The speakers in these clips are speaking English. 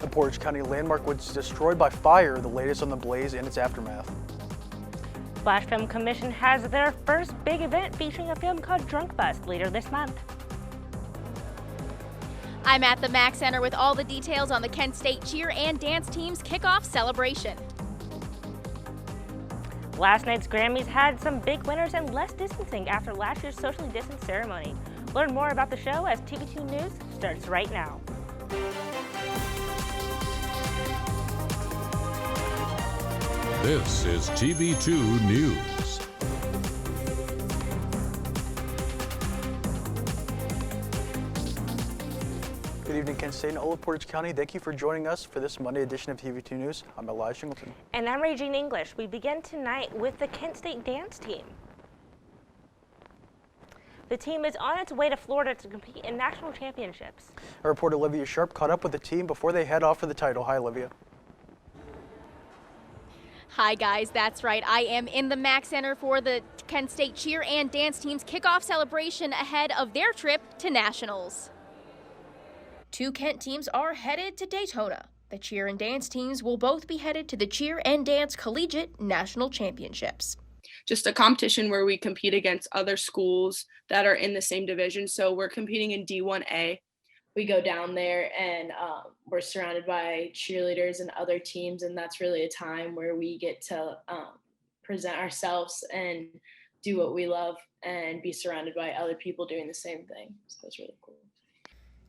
A Portage County landmark was destroyed by fire, the latest on the blaze and its aftermath. Flash Film Commission has their first big event featuring a film called Drunk Bus later this month. I'm at the Mack Center with all the details on the Kent State cheer and dance team's kickoff celebration. Last night's Grammys had some big winners and less distancing after last year's socially distanced ceremony. Learn more about the show as TV2 News starts right now. This is TV2 News. Good evening, Kent State and all of Portage County. Thank you for joining us for this Monday edition of TV2 News. I'm Elias Shingleton. And I'm Raygene English. We begin tonight with the Kent State dance team. The team is on its way to Florida to compete in national championships. Our reporter Olivia Sharp caught up with the team before they head off for the title. Hi, Olivia. Hi guys, that's right. I am in the Mack Center for the Kent State cheer and dance team's kickoff celebration ahead of their trip to nationals. Two Kent teams are headed to Daytona. The cheer and dance teams will both be headed to the Cheer and Dance Collegiate National Championships. Just a competition where we compete against other schools that are in the same division. So we're competing in D1A. We go down there and we're surrounded by cheerleaders and other teams, and that's really a time where we get to present ourselves and do what we love and be surrounded by other people doing the same thing. So that's really cool.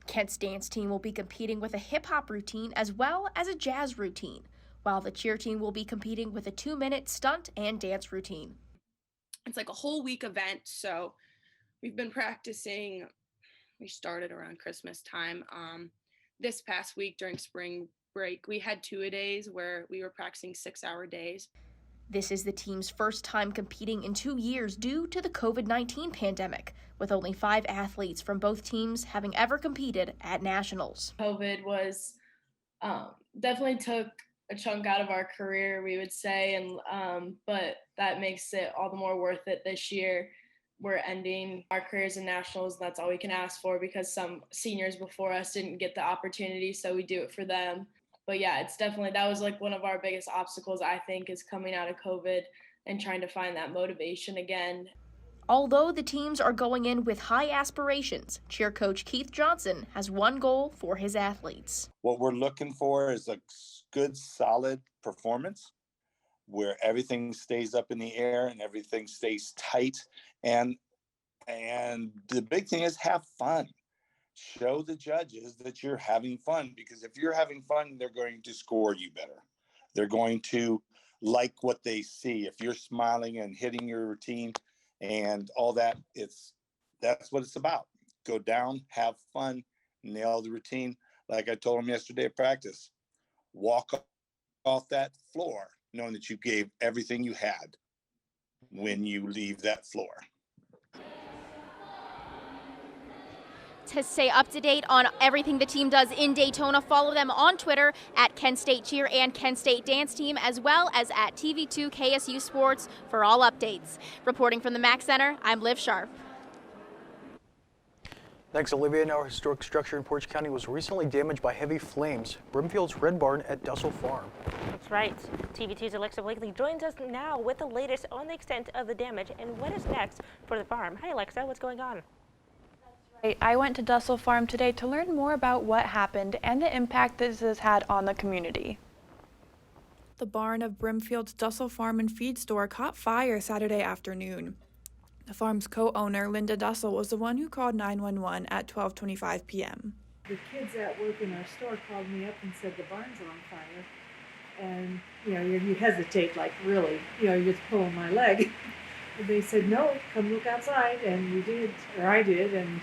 Kent's dance team will be competing with a hip-hop routine as well as a jazz routine, while the cheer team will be competing with a 2-minute stunt and dance routine. It's like a whole week event, so we've been practicing. We started around Christmas time. This past week during spring break, we had 2-a-days where we were practicing 6-hour days. This is the team's first time competing in 2 years due to the COVID-19 pandemic, with only 5 athletes from both teams having ever competed at nationals. COVID was definitely took a chunk out of our career, we would say, and but that makes it all the more worth it this year. We're ending our careers in nationals, and that's all we can ask for because some seniors before us didn't get the opportunity, so we do it for them. But yeah, it's definitely, that was like one of our biggest obstacles, I think, is coming out of COVID and trying to find that motivation again. Although the teams are going in with high aspirations, cheer coach Keith Johnson has one goal for his athletes. What we're looking for is a good, solid performance where everything stays up in the air and everything stays tight. And the big thing is have fun. Show the judges that you're having fun, because if you're having fun, they're going to score you better. They're going to like what they see. If you're smiling and hitting your routine and all that, that's what it's about. Go down, have fun, nail the routine. Like I told them yesterday at practice, walk off that floor knowing that you gave everything you had when you leave that floor. To stay up to date on everything the team does in Daytona, follow them on Twitter at Kent State Cheer and Kent State Dance Team, as well as at TV2 KSU Sports for all updates. Reporting from the Mack Center, I'm Liv Sharp. Thanks, Olivia. Now, our historic structure in Portage County was recently damaged by heavy flames. Brimfield's Red Barn at Dussel Farm. That's right. TV2's Alexa Blakley joins us now with the latest on the extent of the damage and what is next for the farm. Hi, Alexa. What's going on? I went to Dussel Farm today to learn more about what happened and the impact this has had on the community. The barn of Brimfield's Dussel Farm and Feed Store caught fire Saturday afternoon. The farm's co-owner, Linda Dussel, was the one who called 911 at 12:25 p.m. The kids at work in our store called me up and said the barn's on fire. And, you hesitate, like, really, you're just pulling my leg. They said, no, come look outside, and we did, or I did, and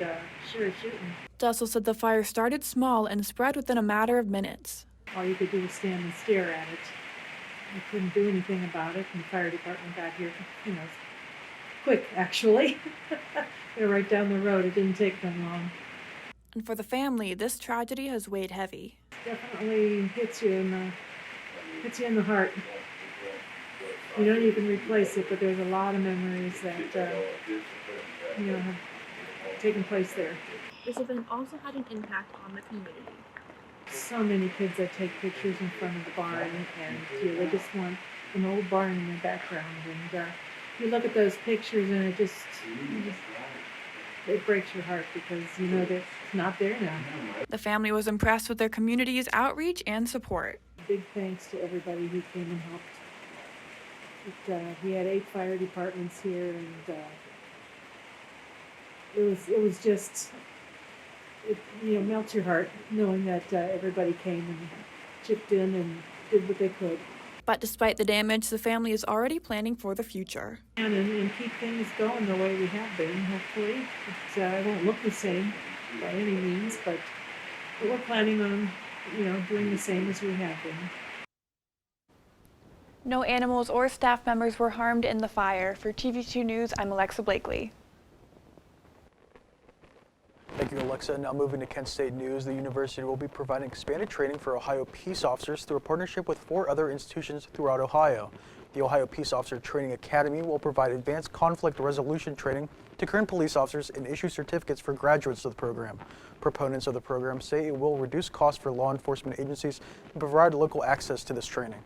sure shooting. Dussel said the fire started small and spread within a matter of minutes. All you could do was stand and stare at it. I couldn't do anything about it, and the fire department got here, quick, actually. They're right down the road. It didn't take them long. And for the family, this tragedy has weighed heavy. Definitely hits you in the heart. You know you can replace it, but there's a lot of memories that have taken place there. This event also had an impact on the community. so many kids that take pictures in front of the barn, and they just want an old barn in the background. And you look at those pictures, and it breaks your heart because you know that it's not there now. The family was impressed with their community's outreach and support. Big thanks to everybody who came and helped. We had 8 fire departments here, and it was just, melts your heart knowing that everybody came and chipped in and did what they could. But despite the damage, the family is already planning for the future. And keep things going the way we have been, hopefully. It won't look the same by any means, but we're planning on, doing the same as we have been. No animals or staff members were harmed in the fire. For TV2 News, I'm Alexa Blakley. Thank you, Alexa. Now moving to Kent State News, the university will be providing expanded training for Ohio peace officers through a partnership with 4 other institutions throughout Ohio. The Ohio Peace Officer Training Academy will provide advanced conflict resolution training to current police officers and issue certificates for graduates of the program. Proponents of the program say it will reduce costs for law enforcement agencies and provide local access to this training.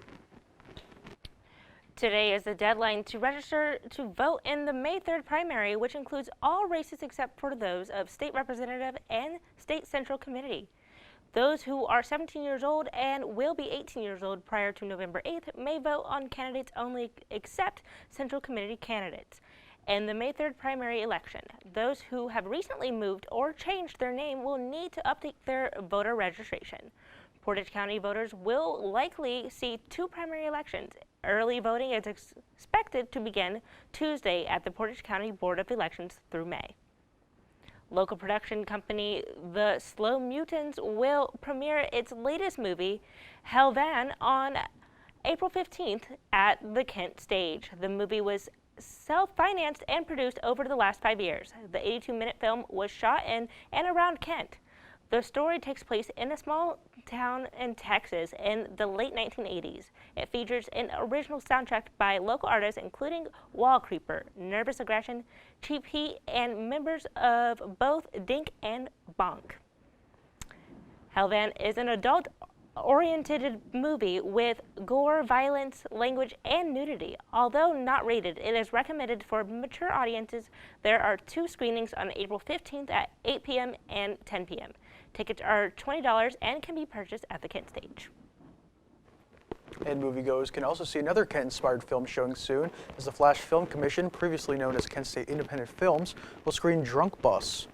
Today is the deadline to register to vote in the May 3rd primary, which includes all races except for those of state representative and state central committee. Those who are 17 years old and will be 18 years old prior to November 8th may vote on candidates only except central committee candidates. In the May 3rd primary election, those who have recently moved or changed their name will need to update their voter registration. Portage County voters will likely see 2 primary elections. Early voting is expected to begin Tuesday at the Portage County Board of Elections through May. Local production company The Slow Mutants will premiere its latest movie, Helvan, on April 15th at the Kent Stage. The movie was self-financed and produced over the last 5 years. The 82-minute film was shot in and around Kent. The story takes place in a small town in Texas in the late 1980s. It features an original soundtrack by local artists including Wall Creeper, Nervous Aggression, Cheap Heat, and members of both Dink and Bonk. Helvan is an adult-oriented movie with gore, violence, language, and nudity. Although not rated, it is recommended for mature audiences. There are 2 screenings on April 15th at 8 p.m. and 10 p.m. Tickets are $20 and can be purchased at the Kent Stage. And moviegoers can also see another Kent-inspired film showing soon, as the Flash Film Commission, previously known as Kent State Independent Films, will screen Drunk Bus.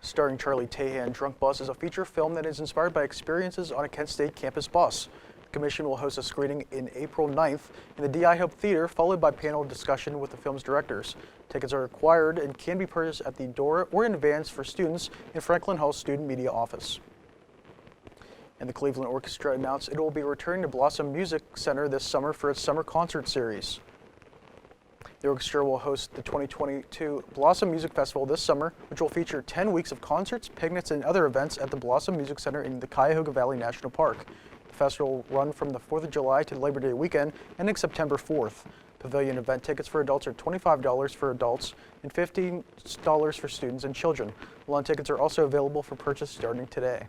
Starring Charlie Tahan, Drunk Bus is a feature film that is inspired by experiences on a Kent State campus bus. The commission will host a screening in April 9th in the D.I. Hope Theater, followed by panel discussion with the film's directors. Tickets are required and can be purchased at the door or in advance for students in Franklin Hall's Student Media Office. And the Cleveland Orchestra announced it will be returning to Blossom Music Center this summer for its summer concert series. The orchestra will host the 2022 Blossom Music Festival this summer, which will feature 10 weeks of concerts, picnics, and other events at the Blossom Music Center in the Cuyahoga Valley National Park. The festival will run from the 4th of July to Labor Day weekend, ending September 4th. Pavilion event tickets for adults are $25 for adults and $15 for students and children. Lawn tickets are also available for purchase starting today.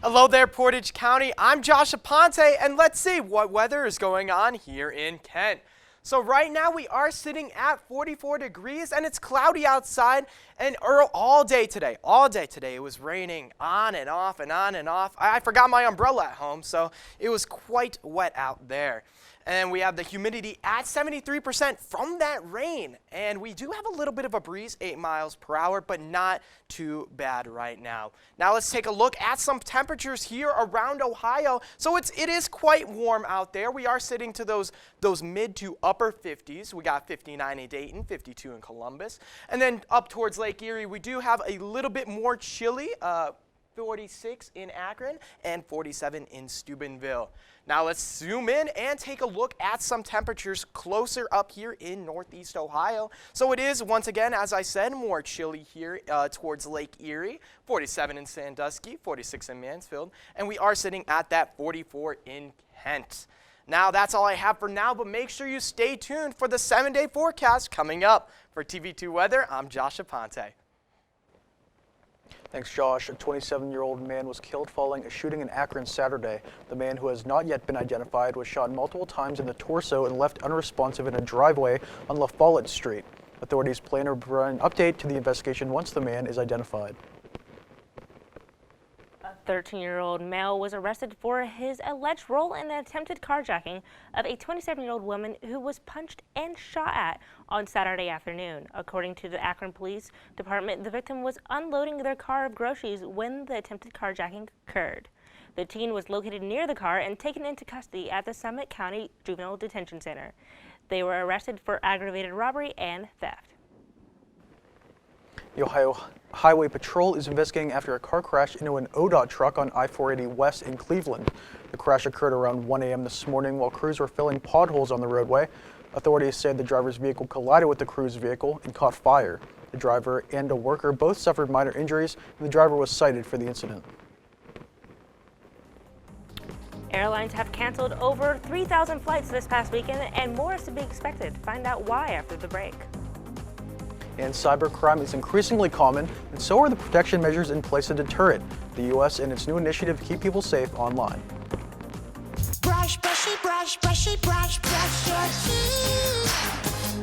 Hello there, Portage County. I'm Josh Aponte, and let's see what weather is going on here in Kent. So right now we are sitting at 44 degrees and it's cloudy outside, and all day today it was raining on and off and on and off. I forgot my umbrella at home, so it was quite wet out there. And we have the humidity at 73% from that rain. And we do have a little bit of a breeze, 8 miles per hour, but not too bad right now. Now let's take a look at some temperatures here around Ohio. So it is quite warm out there. We are sitting to those mid to upper 50s. We got 59 in Dayton, 52 in Columbus. And then up towards Lake Erie, we do have a little bit more chilly, 46 in Akron, and 47 in Steubenville. Now let's zoom in and take a look at some temperatures closer up here in Northeast Ohio. So it is, once again, as I said, more chilly here towards Lake Erie, 47 in Sandusky, 46 in Mansfield, and we are sitting at that 44 in Kent. Now that's all I have for now, but make sure you stay tuned for the 7-day forecast coming up. For TV2 Weather, I'm Josh Aponte. Thanks, Josh. A 27-year-old man was killed following a shooting in Akron Saturday. The man, who has not yet been identified, was shot multiple times in the torso and left unresponsive in a driveway on La Follette Street. Authorities plan to provide an update to the investigation once the man is identified. A 13-year-old male was arrested for his alleged role in the attempted carjacking of a 27-year-old woman who was punched and shot at on Saturday afternoon. According to the Akron Police Department, the victim was unloading their car of groceries when the attempted carjacking occurred. The teen was located near the car and taken into custody at the Summit County Juvenile Detention Center. They were arrested for aggravated robbery and theft. The Ohio Highway Patrol is investigating after a car crashed into an ODOT truck on I-480 West in Cleveland. The crash occurred around 1 a.m. this morning while crews were filling potholes on the roadway. Authorities said the driver's vehicle collided with the crew's vehicle and caught fire. The driver and a worker both suffered minor injuries, and the driver was cited for the incident. Airlines have canceled over 3,000 flights this past weekend, and more is to be expected. Find out why after the break. And cybercrime is increasingly common, and so are the protection measures in place to deter it. The U.S. and its new initiative to keep people safe online. Brush, brushy, brush, brushy, brush, brush your teeth.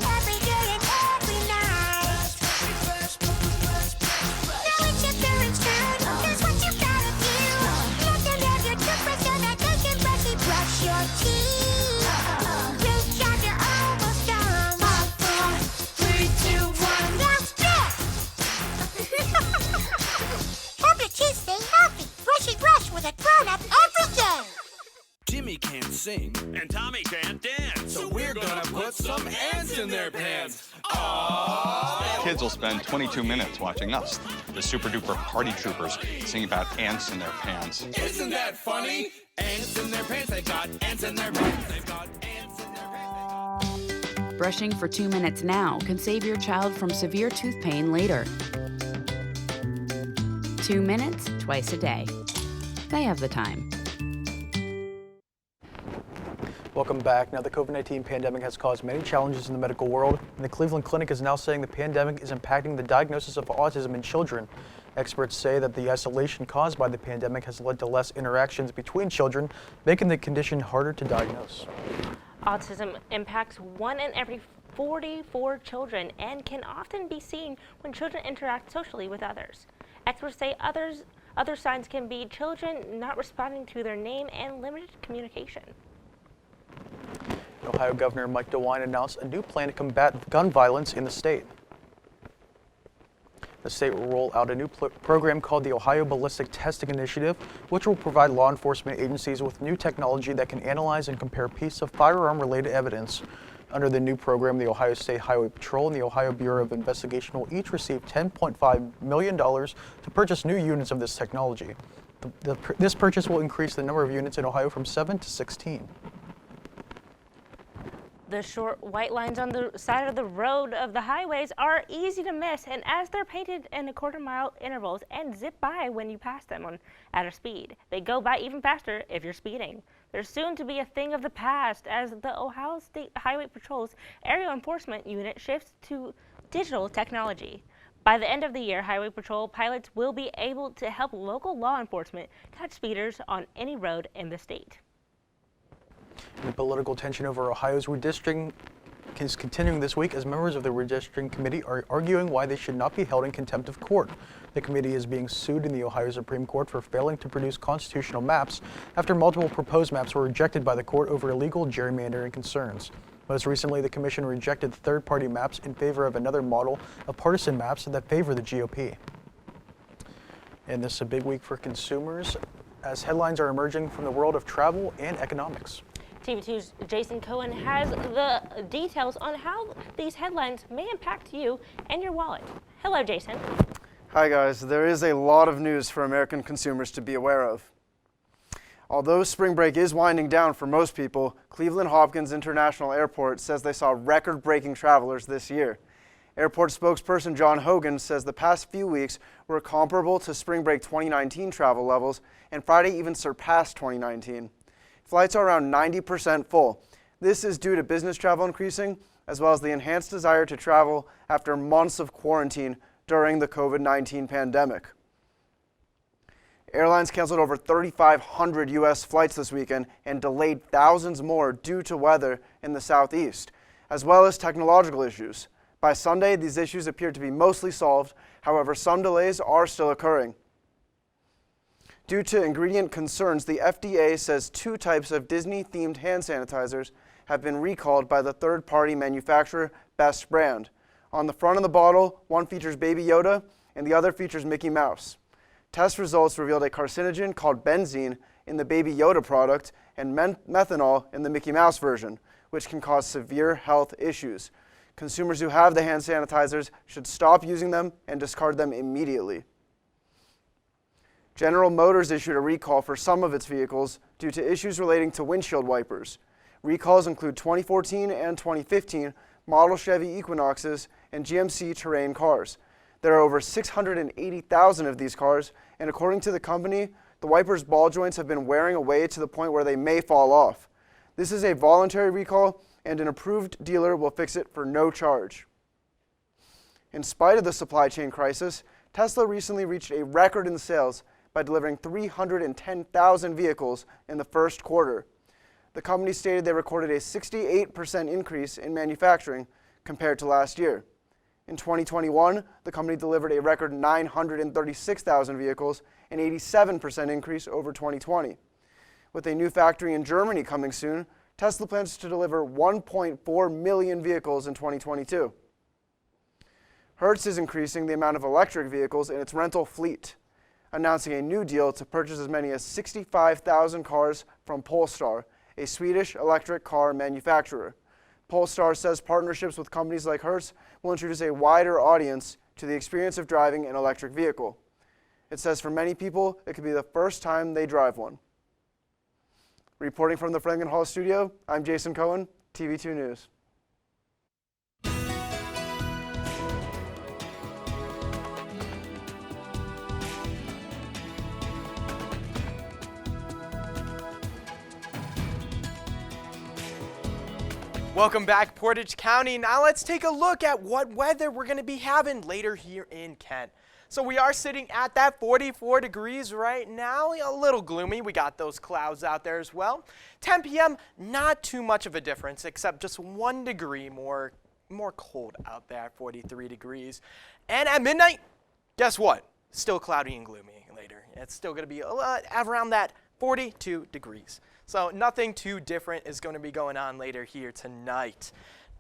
Every day and every night. Now it's your parents' turn. Here's what you gotta do. Let them have your toothbrush so that they can brushy brush your teeth. Good job, you're almost done. 5, 4, 3, 2, 1. That's it. Help your teeth stay healthy. Brushy brush with a grown-up every day. Jimmy can't sing, and Tommy can't dance. so we're gonna put some ants in their pants. Aww. Kids will spend 22 minutes watching us, the super duper party troopers, singing about ants in their pants. Isn't that funny? Ants in their pants, they've got ants in their pants, they've got ants in their pants. Brushing for 2 minutes now can save your child from severe tooth pain later. 2 minutes, twice a day. They have the time. Welcome back. Now, the COVID-19 pandemic has caused many challenges in the medical world, and the Cleveland Clinic is now saying the pandemic is impacting the diagnosis of autism in children. Experts say that the isolation caused by the pandemic has led to less interactions between children, making the condition harder to diagnose. Autism impacts 1 in every 44 children and can often be seen when children interact socially with others. Experts say other signs can be children not responding to their name and limited communication. Ohio Governor Mike DeWine announced a new plan to combat gun violence in the state. The state will roll out a new program called the Ohio Ballistic Testing Initiative, which will provide law enforcement agencies with new technology that can analyze and compare pieces of firearm-related evidence. Under the new program, the Ohio State Highway Patrol and the Ohio Bureau of Investigation will each receive $10.5 million to purchase new units of this technology. This purchase will increase the number of units in Ohio from 7 to 16. The short white lines on the side of the road of the highways are easy to miss, and as they're painted in 1/4-mile intervals and zip by when you pass them at a speed, they go by even faster if you're speeding. They're soon to be a thing of the past as the Ohio State Highway Patrol's aerial enforcement unit shifts to digital technology. By the end of the year, Highway Patrol pilots will be able to help local law enforcement catch speeders on any road in the state. The political tension over Ohio's redistricting is continuing this week as members of the redistricting committee are arguing why they should not be held in contempt of court. The committee is being sued in the Ohio Supreme Court for failing to produce constitutional maps after multiple proposed maps were rejected by the court over illegal gerrymandering concerns. Most recently, the commission rejected third-party maps in favor of another model of partisan maps that favor the GOP. And this is a big week for consumers as headlines are emerging from the world of travel and economics. TV2's Jason Cohen has the details on how these headlines may impact you and your wallet. Hello, Jason. Hi guys, there is a lot of news for American consumers to be aware of. Although spring break is winding down for most people, Cleveland Hopkins International Airport says they saw record-breaking travelers this year. Airport spokesperson John Hogan says the past few weeks were comparable to spring break 2019 travel levels, and Friday even surpassed 2019. Flights are around 90% full. This is due to business travel increasing, as well as the enhanced desire to travel after months of quarantine during the COVID-19 pandemic. Airlines canceled over 3,500 U.S. flights this weekend and delayed thousands more due to weather in the southeast, as well as technological issues. By Sunday, these issues appear to be mostly solved. However, some delays are still occurring. Due to ingredient concerns, the FDA says 2 types of Disney-themed hand sanitizers have been recalled by the third-party manufacturer Best Brand. On the front of the bottle, one features Baby Yoda and the other features Mickey Mouse. Test results revealed a carcinogen called benzene in the Baby Yoda product and methanol in the Mickey Mouse version, which can cause severe health issues. Consumers who have the hand sanitizers should stop using them and discard them immediately. General Motors issued a recall for some of its vehicles due to issues relating to windshield wipers. Recalls include 2014 and 2015 model Chevy Equinoxes and GMC Terrain cars. There are over 680,000 of these cars, and according to the company, the wipers' ball joints have been wearing away to the point where they may fall off. This is a voluntary recall, and an approved dealer will fix it for no charge. In spite of the supply chain crisis, Tesla recently reached a record in sales by delivering 310,000 vehicles in the first quarter. The company stated they recorded a 68% increase in manufacturing compared to last year. In 2021, the company delivered a record 936,000 vehicles, an 87% increase over 2020. With a new factory in Germany coming soon, Tesla plans to deliver 1.4 million vehicles in 2022. Hertz is increasing the amount of electric vehicles in its rental fleet, announcing a new deal to purchase as many as 65,000 cars from Polestar, a Swedish electric car manufacturer. Polestar says partnerships with companies like Hertz will introduce a wider audience to the experience of driving an electric vehicle. It says for many people, it could be the first time they drive one. Reporting from the Franklin Hall studio, I'm Jason Cohen, TV2 News. Welcome back, Portage County. Now let's take a look at what weather we're going to be having later here in Kent. So we are sitting at that 44 degrees right now, a little gloomy. We got those clouds out there as well. 10 p.m., not too much of a difference, except just 1 degree more cold out there, 43 degrees. And at midnight, guess what? Still cloudy and gloomy later. It's still going to be around that 42 degrees. So nothing too different is going to be going on later here tonight.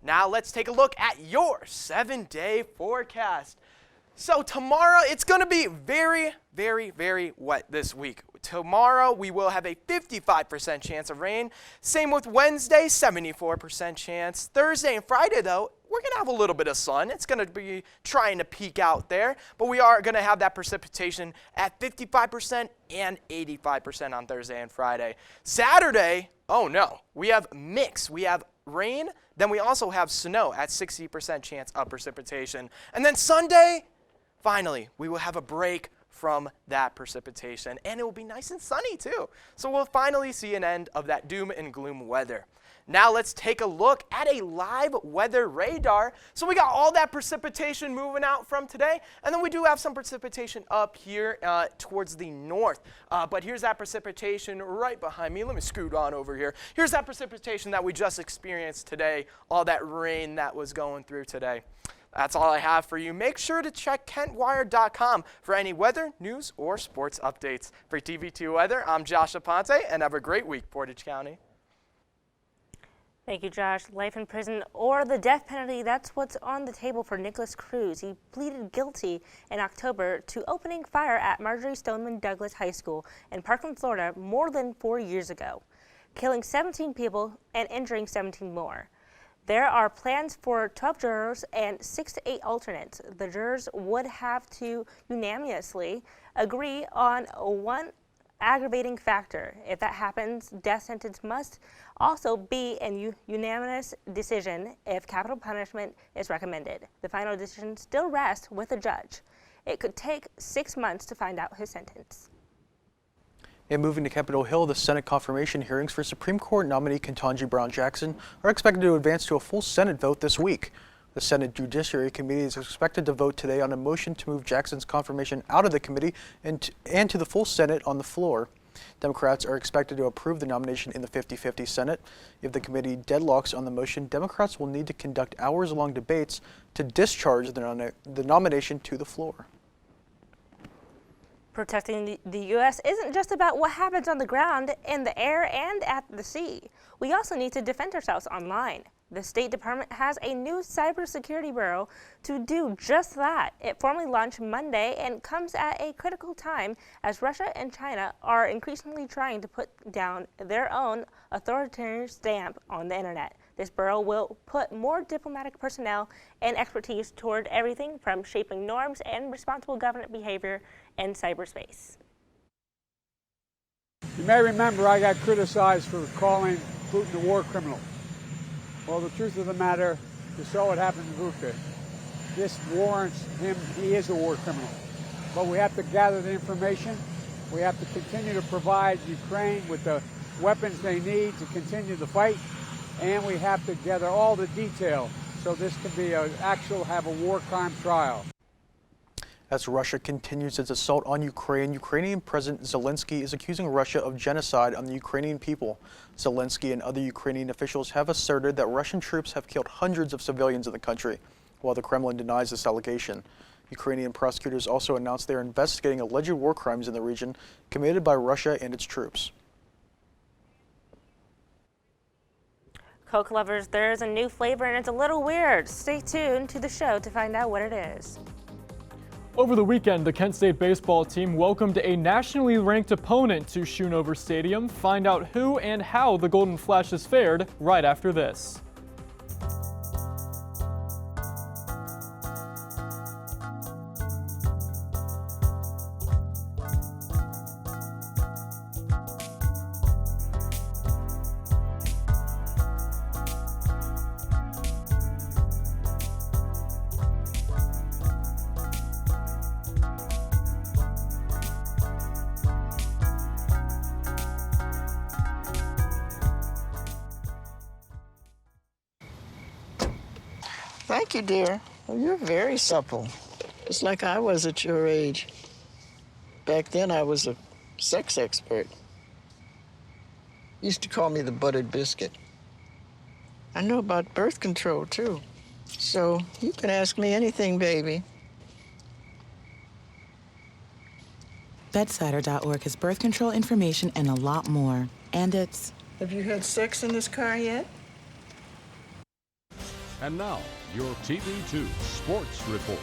Now let's take a look at your 7-day forecast. So tomorrow, it's going to be very, very, very wet this week. Tomorrow, we will have a 55% chance of rain. Same with Wednesday, 74% chance. Thursday and Friday, though, we're going to have a little bit of sun. It's going to be trying to peak out there, but we are going to have that precipitation at 55% and 85% on Thursday and Friday. Saturday, oh no, we have mix. We have rain, then we also have snow at 60% chance of precipitation. And then Sunday, finally, we will have a break from that precipitation, and it will be nice and sunny too. So we'll finally see an end of that doom and gloom weather. Now let's take a look at a live weather radar. So we got all that precipitation moving out from today, and then we do have some precipitation up here towards the north. But here's that precipitation right behind me. Let me scoot on over here. Here's that precipitation that we just experienced today, all that rain that was going through today. That's all I have for you. Make sure to check KentWire.com for any weather, news, or sports updates. For TV2 Weather, I'm Josh Aponte, and have a great week, Portage County. Thank you, Josh. Life in prison or the death penalty, that's what's on the table for Nicholas Cruz. He pleaded guilty in October to opening fire at Marjorie Stoneman Douglas High School in Parkland, Florida, more than 4 years ago, killing 17 people and injuring 17 more. There are plans for 12 jurors and 6 to 8 alternates. The jurors would have to unanimously agree on one aggravating factor. If that happens, death sentence must also be a unanimous decision if capital punishment is recommended. The final decision still rests with the judge. It could take 6 months to find out his sentence. And moving to Capitol Hill, the Senate confirmation hearings for Supreme Court nominee Ketanji Brown Jackson are expected to advance to a full Senate vote this week. The Senate Judiciary Committee is expected to vote today on a motion to move Jackson's confirmation out of the committee and to the full Senate on the floor. Democrats are expected to approve the nomination in the 50-50 Senate. If the committee deadlocks on the motion, Democrats will need to conduct hours-long debates to discharge the nomination to the floor. Protecting the U.S. isn't just about what happens on the ground, in the air, and at the sea. We also need to defend ourselves online. The State Department has a new cybersecurity bureau to do just that. It formally launched Monday and comes at a critical time as Russia and China are increasingly trying to put down their own authoritarian stamp on the internet. This bureau will put more diplomatic personnel and expertise toward everything from shaping norms and responsible government behavior in cyberspace. You may remember I got criticized for calling Putin a war criminal. Well, the truth of the matter, you saw what happened to Vuka. This warrants him, he is a war criminal. But we have to gather the information. We have to continue to provide Ukraine with the weapons they need to continue the fight. And we have to gather all the detail so this can be have a war crime trial. As Russia continues its assault on Ukraine, Ukrainian President Zelensky is accusing Russia of genocide on the Ukrainian people. Zelensky and other Ukrainian officials have asserted that Russian troops have killed hundreds of civilians in the country, while the Kremlin denies this allegation. Ukrainian prosecutors also announced they are investigating alleged war crimes in the region committed by Russia and its troops. Coke lovers, there's a new flavor and it's a little weird. Stay tuned to the show to find out what it is. Over the weekend, the Kent State baseball team welcomed a nationally ranked opponent to Schoonover Stadium. Find out who and how the Golden Flashes fared right after this. Thank you, dear. Well, you're very supple. Just like I was at your age. Back then, I was a sex expert. Used to call me the buttered biscuit. I know about birth control, too. So you can ask me anything, baby. Bedsider.org has birth control information and a lot more. And it's... Have you had sex in this car yet? And now, your TV2 Sports Report.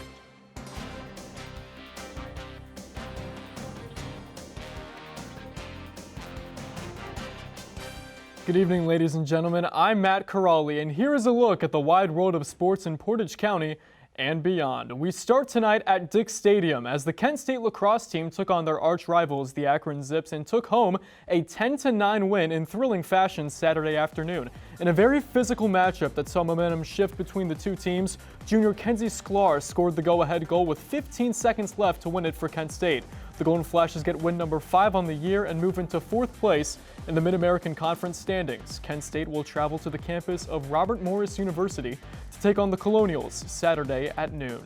Good evening, ladies and gentlemen. I'm Matt Corrali, and here is a look at the wide world of sports in Portage County and beyond. We start tonight at Dick Stadium as the Kent State lacrosse team took on their arch rivals, the Akron Zips, and took home a 10-9 win in thrilling fashion Saturday afternoon. In a very physical matchup that saw momentum shift between the two teams, junior Kenzie Sklar scored the go-ahead goal with 15 seconds left to win it for Kent State. The Golden Flashes get win number 5 on the year and move into 4th place in the Mid-American Conference standings. Kent State will travel to the campus of Robert Morris University to take on the Colonials Saturday at noon.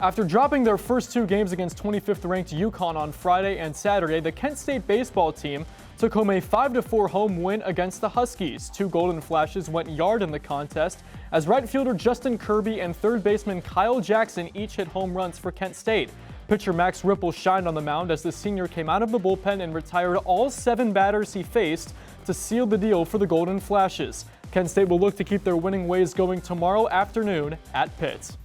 After dropping their first 2 games against 25th ranked UConn on Friday and Saturday, the Kent State baseball team took home a 5-4 home win against the Huskies. 2 Golden Flashes went yard in the contest as right fielder Justin Kirby and third baseman Kyle Jackson each hit home runs for Kent State. Pitcher Max Ripple shined on the mound as the senior came out of the bullpen and retired all 7 batters he faced to seal the deal for the Golden Flashes. Kent State will look to keep their winning ways going tomorrow afternoon at Pitt.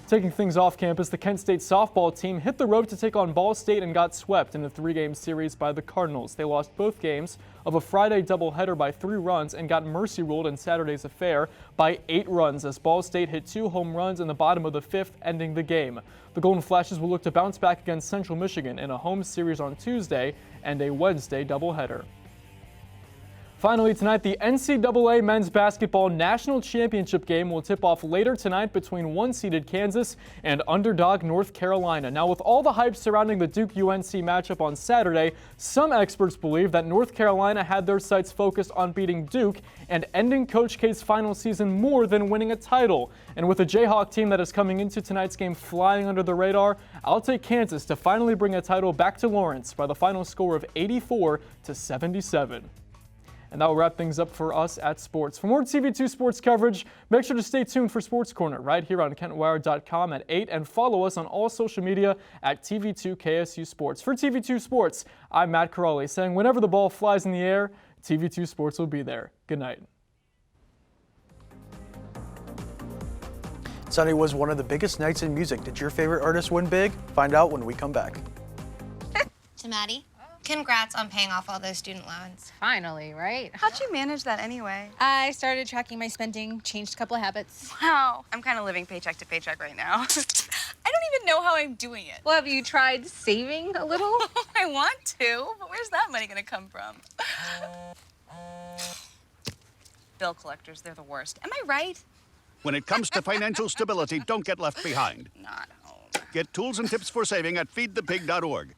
Taking things off campus, the Kent State softball team hit the road to take on Ball State and got swept in a 3-game series by the Cardinals. They lost both games of a Friday doubleheader by 3 runs and got mercy ruled in Saturday's affair by 8 runs as Ball State hit 2 home runs in the bottom of the 5th, ending the game. The Golden Flashes will look to bounce back against Central Michigan in a home series on Tuesday and a Wednesday doubleheader. Finally tonight, the NCAA Men's Basketball National Championship game will tip off later tonight between 1-seeded Kansas and underdog North Carolina. Now, with all the hype surrounding the Duke-UNC matchup on Saturday, some experts believe that North Carolina had their sights focused on beating Duke and ending Coach K's final season more than winning a title. And with a Jayhawk team that is coming into tonight's game flying under the radar, I'll take Kansas to finally bring a title back to Lawrence by the final score of 84-77. And that will wrap things up for us at Sports. For more TV2 sports coverage, make sure to stay tuned for Sports Corner right here on KentWire.com at 8 and follow us on all social media at TV2 KSU Sports. For TV2 Sports, I'm Matt Corrali saying whenever the ball flies in the air, TV2 Sports will be there. Good night. Sunday was one of the biggest nights in music. Did your favorite artist win big? Find out when we come back. To Maddie. Congrats on paying off all those student loans. Finally, right? How'd you manage that anyway? I started tracking my spending, changed a couple of habits. Wow, I'm kind of living paycheck to paycheck right now. I don't even know how I'm doing it. Well, have you tried saving a little? I want to, but where's that money gonna come from? Bill collectors, they're the worst. Am I right? When it comes to financial stability, don't get left behind. Not home. Get tools and tips for saving at feedthepig.org.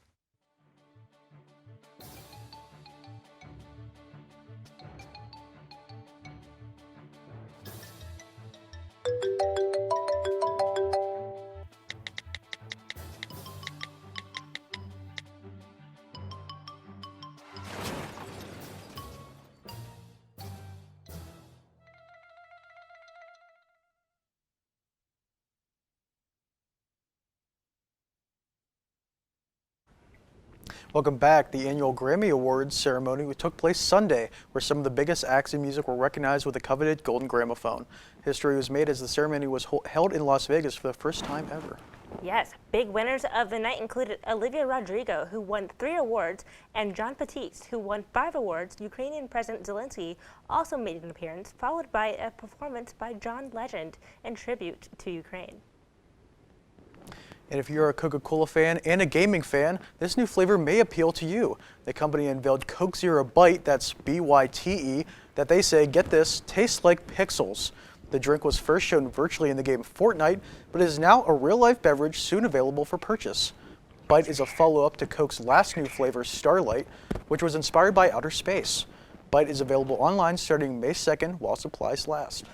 Welcome back. The annual Grammy Awards ceremony took place Sunday, where some of the biggest acts in music were recognized with the coveted Golden Gramophone. History was made as the ceremony was held in Las Vegas for the first time ever. Yes, big winners of the night included Olivia Rodrigo, who won 3 awards, and John Batiste, who won 5 awards. Ukrainian President Zelensky also made an appearance, followed by a performance by John Legend in tribute to Ukraine. And if you're a Coca-Cola fan and a gaming fan, this new flavor may appeal to you. The company unveiled Coke Zero Bite, that's B-Y-T-E, that they say, get this, tastes like pixels. The drink was first shown virtually in the game Fortnite, but is now a real-life beverage soon available for purchase. Bite is a follow-up to Coke's last new flavor, Starlight, which was inspired by outer space. Bite is available online starting May 2nd while supplies last.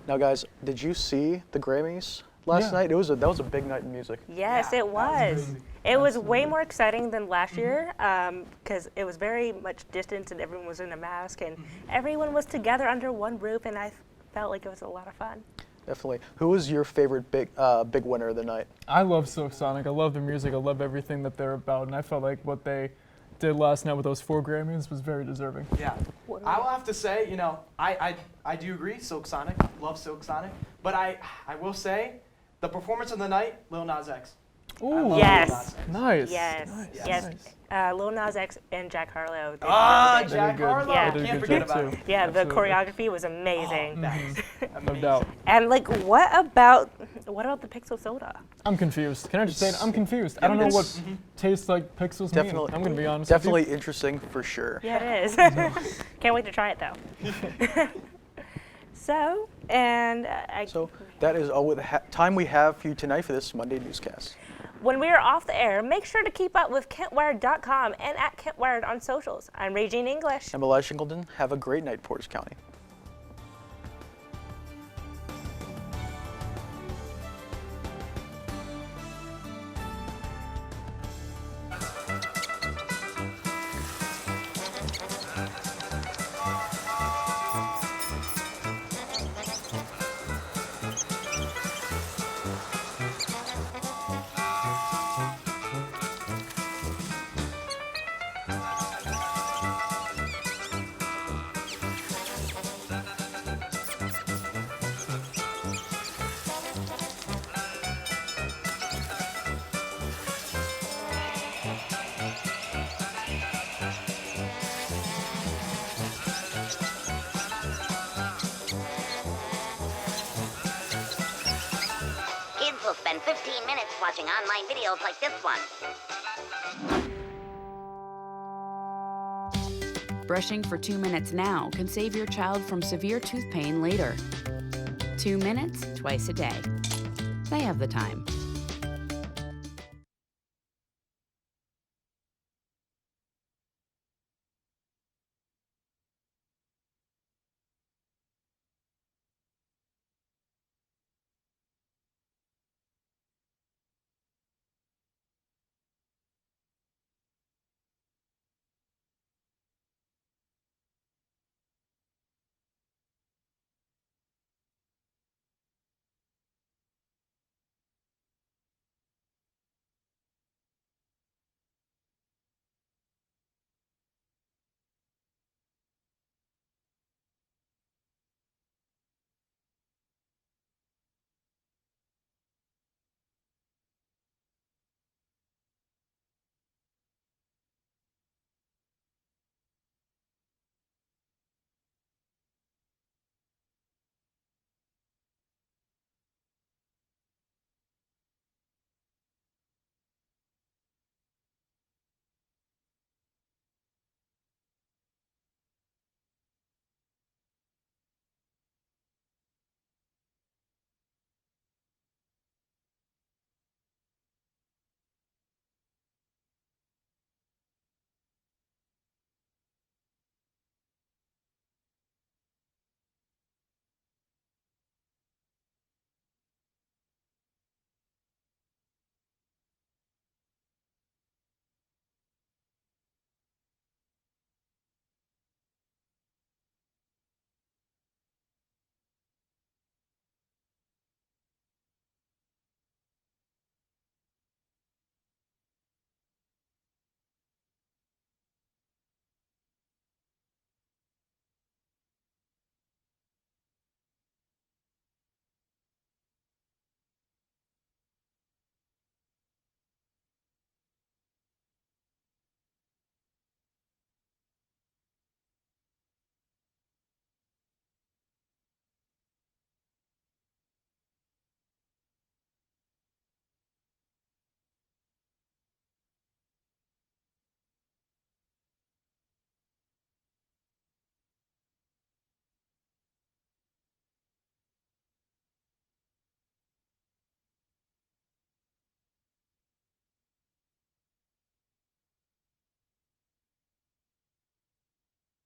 Now, guys, did you see the Grammys last night? That was a big night in music. Yes, it was. It was way more exciting than last year because it was very much distance and everyone was in a mask and everyone was together under one roof, and I felt like it was a lot of fun. Definitely. Who was your favorite big winner of the night? I love Silk Sonic. I love the music. I love everything that they're about, and I felt like what they did last night with those 4 Grammys was very deserving. Yeah, I will have to say, you know, I do agree, Silk Sonic, love Silk Sonic, but I will say, the performance of the night, Lil Nas X. Ooh, yes. Nice. Yes. Nice. Yes. Lil Nas X and Jack Harlow. Jack Harlow. Yeah. Can't forget about it. Yeah, the choreography was amazing. No doubt. And like, what about the Pixel Soda? I'm confused. Can I just say it? I'm confused. I don't know what tastes like pixels mean. I'm going to be honest. Definitely interesting for sure. Yeah, it is. Can't wait to try it though. So that is all the time we have for you tonight for this Monday newscast. When we are off the air, make sure to keep up with KentWired.com and at KentWired on socials. I'm Raygene English. I'm Elias Shingleton. Have a great night, Portage County. watching online videos like this one. Brushing for 2 minutes now can save your child from severe tooth pain later. 2 minutes, twice a day. They have the time.